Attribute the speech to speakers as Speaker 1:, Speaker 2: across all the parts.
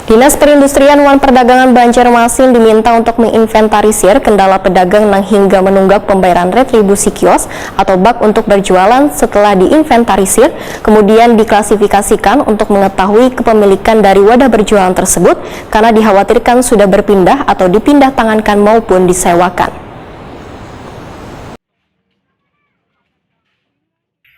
Speaker 1: Dinas Perindustrian Wan Perdagangan Banjarmasin diminta untuk menginventarisir kendala pedagang yang hingga menunggak pembayaran retribusi kios atau bak untuk berjualan. Setelah diinventarisir, kemudian diklasifikasikan untuk mengetahui kepemilikan dari wadah berjualan tersebut karena dikhawatirkan sudah berpindah atau dipindah tangankan maupun disewakan.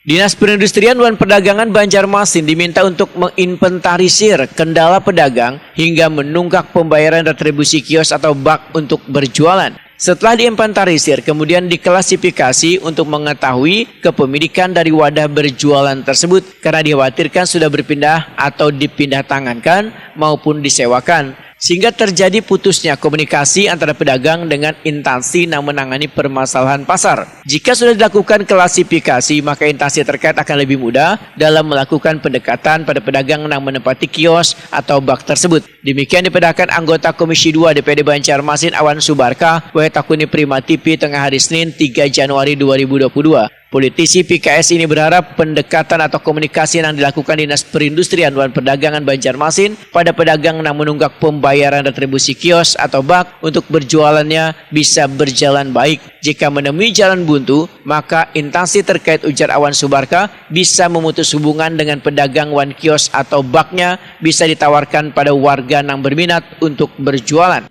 Speaker 2: Dinas Perindustrian Wan Perdagangan Banjarmasin diminta untuk menginventarisir kendala pedagang hingga menunggak pembayaran retribusi kios atau bak untuk berjualan. Setelah diinventarisir, kemudian diklasifikasi untuk mengetahui kepemilikan dari wadah berjualan tersebut karena dikhawatirkan sudah berpindah atau dipindah tangankan maupun disewakan, sehingga terjadi putusnya komunikasi antara pedagang dengan instansi yang menangani permasalahan pasar. Jika sudah dilakukan klasifikasi, maka instansi terkait akan lebih mudah dalam melakukan pendekatan pada pedagang yang menempati kios atau bak tersebut. Demikian dipedakan anggota Komisi 2 DPD Banjarmasin Awan Subarka, Takuni Prima TV tengah hari Senin 3 Januari 2022. Politisi PKS ini berharap pendekatan atau komunikasi yang dilakukan Dinas Perindustrian Wan Perdagangan Banjarmasin pada pedagang yang menunggak pembayaran retribusi kios atau bak untuk berjualannya bisa berjalan baik. Jika menemui jalan buntu, maka instansi terkait, ujar Awan Subarka, bisa memutus hubungan dengan pedagang wan kios atau baknya, bisa ditawarkan pada warga yang berminat untuk berjualan.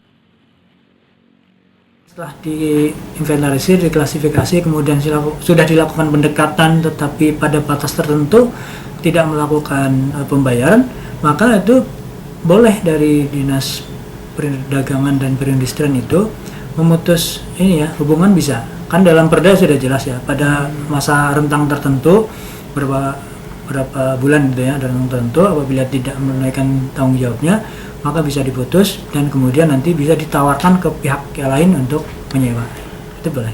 Speaker 3: Setelah diinventarisir, diklasifikasi, kemudian sudah dilakukan pendekatan tetapi pada batas tertentu tidak melakukan pembayaran, maka itu boleh dari Dinas Perdagangan dan Perindustrian itu memutus hubungan bisa. Kan dalam perda sudah jelas ya, pada masa rentang tertentu berapa bulan gitu ya, dan tertentu apabila tidak menunaikan tanggung jawabnya, maka bisa diputus dan kemudian nanti bisa ditawarkan ke pihak yang lain untuk menyewa. Itu boleh.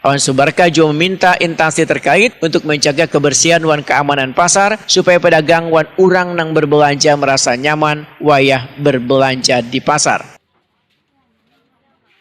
Speaker 2: Awan Subarka juga meminta instansi terkait untuk menjaga kebersihan wan keamanan pasar supaya pedagang wan urang nang berbelanja merasa nyaman wayah berbelanja di pasar.